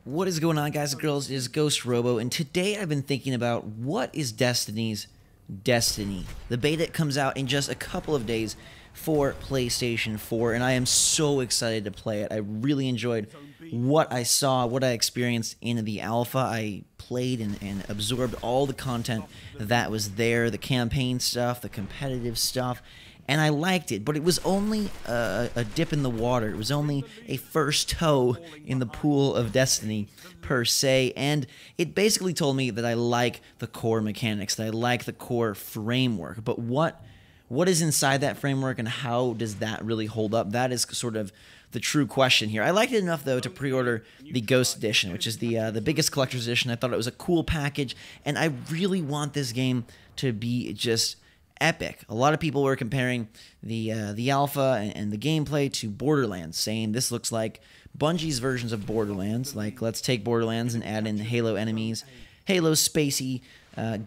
What is going on, guys and girls? It is Ghost Robo, and today I've been thinking about what is Destiny's Destiny. The beta comes out in just a couple of days for PlayStation 4, and I am so excited to play it. I really enjoyed what I saw, what I experienced in the alpha. I played and absorbed all the content that was there, the campaign stuff, the competitive stuff, and I liked it, but it was only a dip in the water. It was only a first toe in the pool of Destiny, per se, and it basically told me that I like the core mechanics, that I like the core framework, but what is inside that framework and how does that really hold up? That is sort of the true question here. I liked it enough, though, to pre-order the Ghost Edition, which is the biggest collector's edition. I thought it was a cool package, and I really want this game to be just epic. A lot of people were comparing the alpha and the gameplay to Borderlands, saying this looks like Bungie's versions of Borderlands. Like, let's take Borderlands and add in Halo enemies, Halo spacey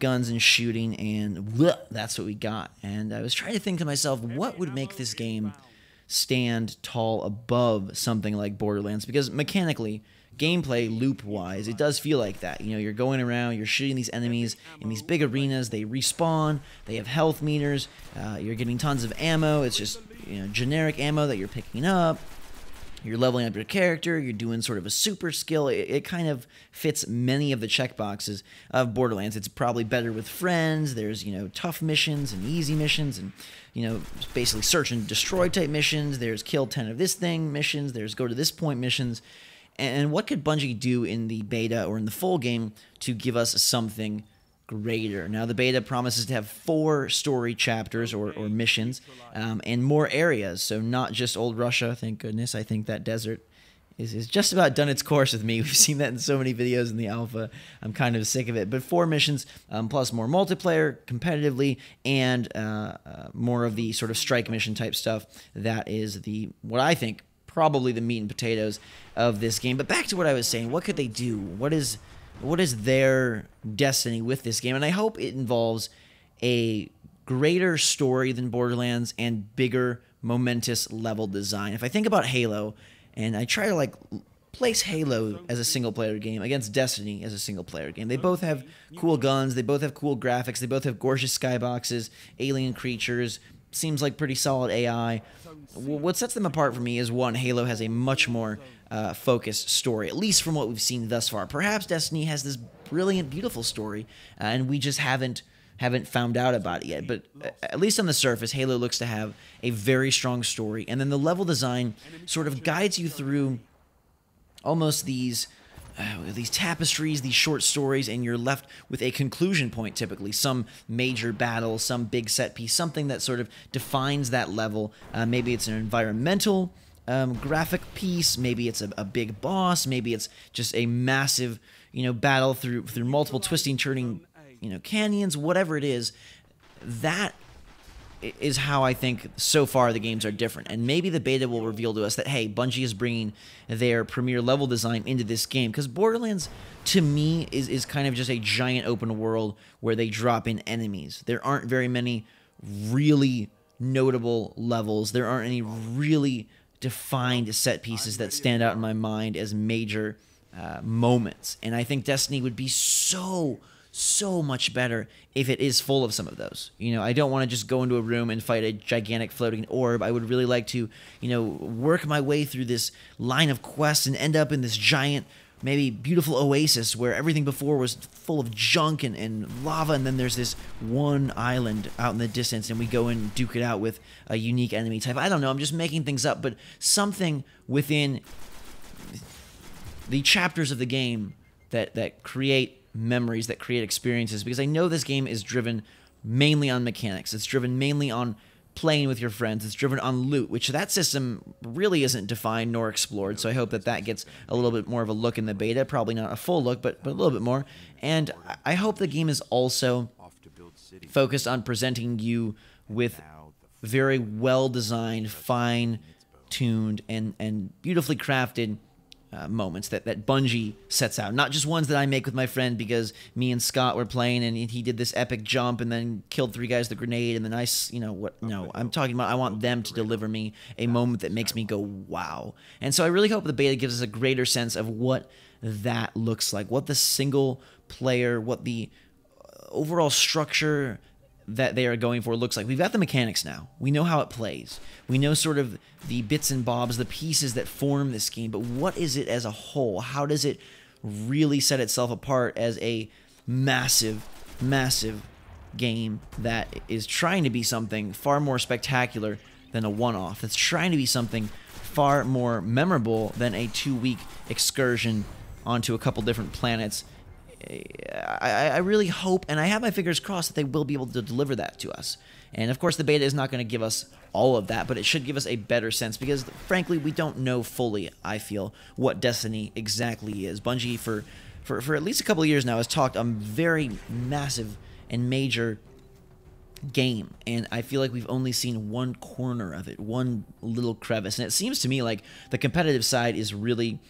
guns and shooting, and that's what we got. And I was trying to think to myself, what would make this game stand tall above something like Borderlands? Because mechanically, gameplay loop-wise, it does feel like that. You know, you're going around, you're shooting these enemies in these big arenas, they respawn, they have health meters, you're getting tons of ammo, it's just, you know, generic ammo that you're picking up, you're leveling up your character, you're doing sort of a super skill. It kind of fits many of the checkboxes of Borderlands. It's probably better with friends, there's, you know, tough missions and easy missions, and, you know, basically search and destroy type missions, there's kill 10 of this thing missions, there's go to this point missions. And what could Bungie do in the beta or in the full game to give us something greater? Now, the beta promises to have 4 story chapters or missions and more areas. So not just Old Russia, thank goodness. I think that desert is just about done its course with me. We've seen that in so many videos in the alpha. I'm kind of sick of it. But 4 missions plus more multiplayer competitively and more of the sort of strike mission type stuff. That is what I think probably the meat and potatoes of this game. But back to what I was saying, what could they do? What is their destiny with this game? And I hope it involves a greater story than Borderlands and bigger, momentous level design. If I think about Halo, and I try to like place Halo as a single-player game against Destiny as a single-player game, they both have cool guns, they both have cool graphics, they both have gorgeous skyboxes, alien creatures, seems like pretty solid AI. What sets them apart for me is, one, Halo has a much more focused story, at least from what we've seen thus far. Perhaps Destiny has this brilliant, beautiful story, and we just haven't found out about it yet. But at least on the surface, Halo looks to have a very strong story, and then the level design sort of guides you through almost these tapestries, these short stories, and you're left with a conclusion point, typically. Some major battle, some big set piece, something that sort of defines that level. Maybe it's an environmental graphic piece, maybe it's a big boss, maybe it's just a massive, you know, battle through multiple twisting, turning, you know, canyons, whatever it is. That is how I think so far the games are different. And maybe the beta will reveal to us that, hey, Bungie is bringing their premier level design into this game. Because Borderlands, to me, is kind of just a giant open world where they drop in enemies. There aren't very many really notable levels. There aren't any really defined set pieces that stand out in my mind as major moments. And I think Destiny would be so much better if it is full of some of those. You know, I don't want to just go into a room and fight a gigantic floating orb. I would really like to, you know, work my way through this line of quests and end up in this giant, maybe beautiful oasis where everything before was full of junk and lava, and then there's this one island out in the distance, and we go and duke it out with a unique enemy type. I don't know, I'm just making things up, but something within the chapters of the game that create memories, that create experiences, because I know this game is driven mainly on mechanics. It's driven mainly on playing with your friends. It's driven on loot, which that system really isn't defined nor explored, so I hope that gets a little bit more of a look in the beta. Probably not a full look, but a little bit more. And I hope the game is also focused on presenting you with very well-designed, fine-tuned, and beautifully crafted moments that Bungie sets out, not just ones that I make with my friend because me and Scott were playing and he did this epic jump and then killed 3 guys with a grenade and then no, I'm talking about I want them to deliver me a moment that makes me go wow. And so I really hope the beta gives us a greater sense of what that looks like, what the single player, what the overall structure that they are going for looks like. We've got the mechanics now. We know how it plays. We know sort of the bits and bobs, the pieces that form this game, but what is it as a whole? How does it really set itself apart as a massive, massive game that is trying to be something far more spectacular than a one-off, that's trying to be something far more memorable than a 2-week excursion onto a couple different planets? I really hope, and I have my fingers crossed, that they will be able to deliver that to us. And of course, the beta is not going to give us all of that, but it should give us a better sense because, frankly, we don't know fully, I feel, what Destiny exactly is. Bungie, for at least a couple of years now, has talked a very massive and major game, and I feel like we've only seen one corner of it, one little crevice. And it seems to me like the competitive side is really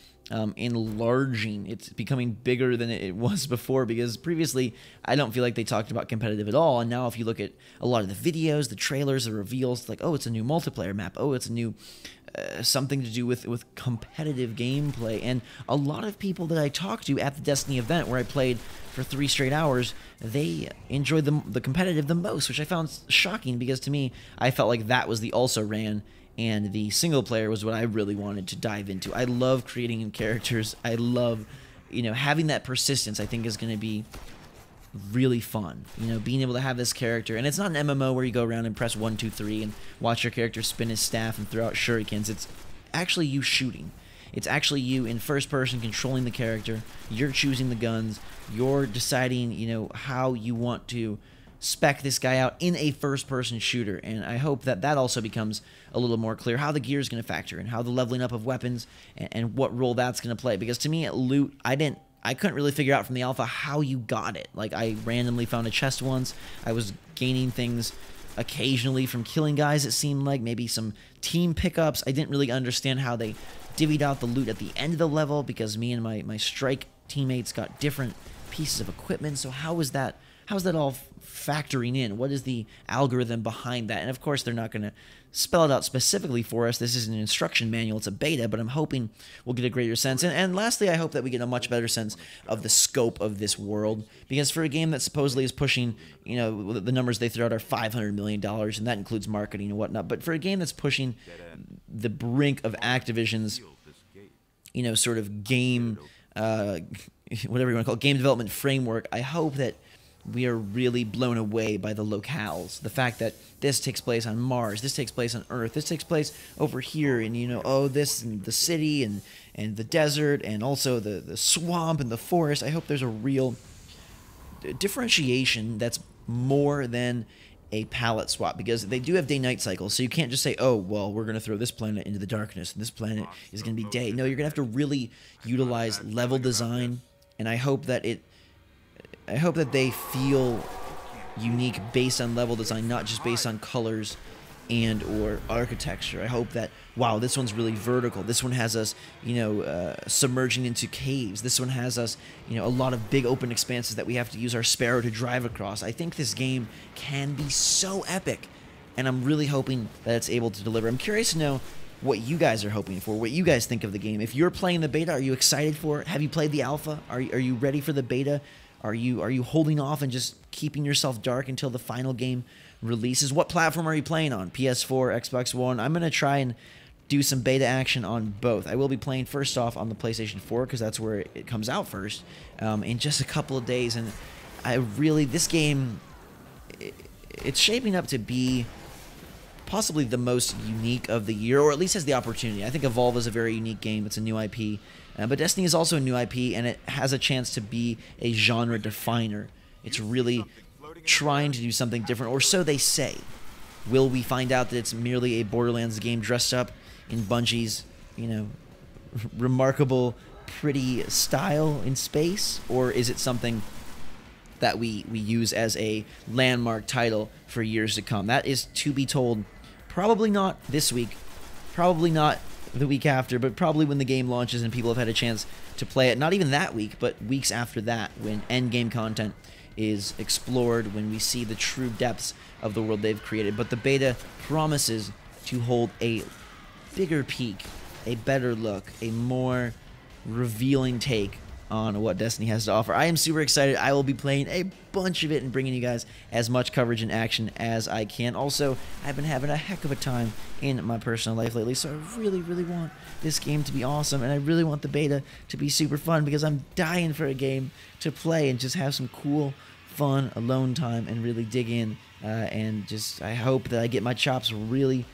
enlarging. It's becoming bigger than it was before, because previously I don't feel like they talked about competitive at all, and now if you look at a lot of the videos, the trailers, the reveals, like, oh, it's a new multiplayer map, oh, it's a new something to do with competitive gameplay. And a lot of people that I talked to at the Destiny event, where I played for 3 straight hours, they enjoyed the competitive the most, which I found shocking, because to me, I felt like that was the also-ran, and the single player was what I really wanted to dive into. I love creating new characters. I love, having that persistence. I think is going to be really fun. Being able to have this character, and it's not an MMO where you go around and press 1, 2, 3 and watch your character spin his staff and throw out shurikens. It's actually you shooting. It's actually you in first person controlling the character. You're choosing the guns. You're deciding, how you want to spec this guy out in a first-person shooter, and I hope that also becomes a little more clear, how the gear is going to factor in, how the leveling up of weapons and what role that's going to play. Because to me, at loot, I couldn't really figure out from the alpha how you got it. Like, I randomly found a chest once. I was gaining things occasionally from killing guys, it seemed like, maybe some team pickups. I didn't really understand how they divvied out the loot at the end of the level, because me and my strike teammates got different pieces of equipment. So how's that all factoring in? What is the algorithm behind that? And of course, they're not going to spell it out specifically for us. This is an instruction manual. It's a beta, but I'm hoping we'll get a greater sense. And lastly, I hope that we get a much better sense of the scope of this world, because for a game that supposedly is pushing, the numbers they throw out are $500 million, and that includes marketing and whatnot. But for a game that's pushing the brink of Activision's, sort of game, whatever you want to call it, game development framework, I hope that we are really blown away by the locales. The fact that this takes place on Mars, this takes place on Earth, this takes place over here, and this and the city and the desert, and also the swamp and the forest. I hope there's a real differentiation that's more than a palette swap, because they do have day-night cycles, so you can't just say, oh, well, we're going to throw this planet into the darkness, and this planet is going to be day. No, you're going to have to really utilize level design, and I hope that they feel unique based on level design, not just based on colors and or architecture. I hope that, wow, this one's really vertical. This one has us, submerging into caves. This one has us, a lot of big open expanses that we have to use our Sparrow to drive across. I think this game can be so epic, and I'm really hoping that it's able to deliver. I'm curious to know what you guys are hoping for, what you guys think of the game. If you're playing the beta, are you excited for it? Have you played the alpha? Are you ready for the beta? Are you holding off and just keeping yourself dark until the final game releases? What platform are you playing on? PS4, Xbox One? I'm going to try and do some beta action on both. I will be playing first off on the PlayStation 4, because that's where it comes out first, in just a couple of days. And this game, it's shaping up to be possibly the most unique of the year, or at least has the opportunity. I think Evolve is a very unique game. It's a new IP. But Destiny is also a new IP, and it has a chance to be a genre definer. It's really trying to do something different, or so they say. Will we find out that it's merely a Borderlands game dressed up in Bungie's, remarkable, pretty style in space? Or is it something that we use as a landmark title for years to come? That is to be told. Probably not this week. Probably not the week after, but probably when the game launches and people have had a chance to play it. Not even that week, but weeks after that, when endgame content is explored, when we see the true depths of the world they've created. But the beta promises to hold a bigger peek, a better look, a more revealing take on what Destiny has to offer. I am super excited. I will be playing a bunch of it and bringing you guys as much coverage and action as I can. Also, I've been having a heck of a time in my personal life lately, so I really, really want this game to be awesome, and I really want the beta to be super fun because I'm dying for a game to play and just have some cool, fun, alone time and really dig in, and just I hope that I get my chops really,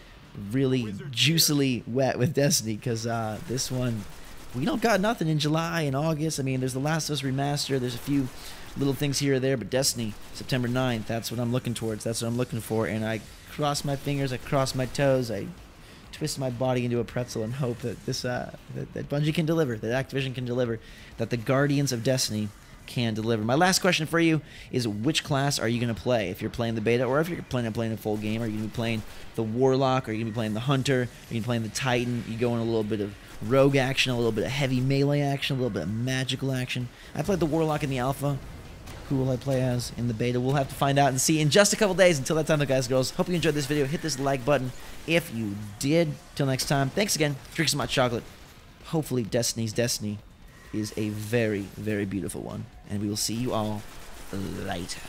really juicily wet with Destiny, because this one, we don't got nothing in July and August. I mean, there's The Last of Us Remaster. There's a few little things here or there, but Destiny, September 9th, that's what I'm looking towards. That's what I'm looking for, and I cross my fingers, I cross my toes, I twist my body into a pretzel and hope that this that Bungie can deliver, that Activision can deliver, that the Guardians of Destiny can deliver. My last question for you is, which class are you going to play if you're playing the beta, or if you're planning on playing a full game? Are you going to be playing the Warlock? Are you going to be playing the Hunter? Are you going to be playing the Titan? You go in a little bit of rogue action, a little bit of heavy melee action, a little bit of magical action. I played the Warlock in the alpha. Who will I play as in the beta? We'll have to find out and see in just a couple days. Until that time, though, guys and girls, hope you enjoyed this video. Hit this like button if you did. Till next time, thanks again. Drink some hot chocolate. Hopefully Destiny's Destiny is a very, very beautiful one, and we will see you all later.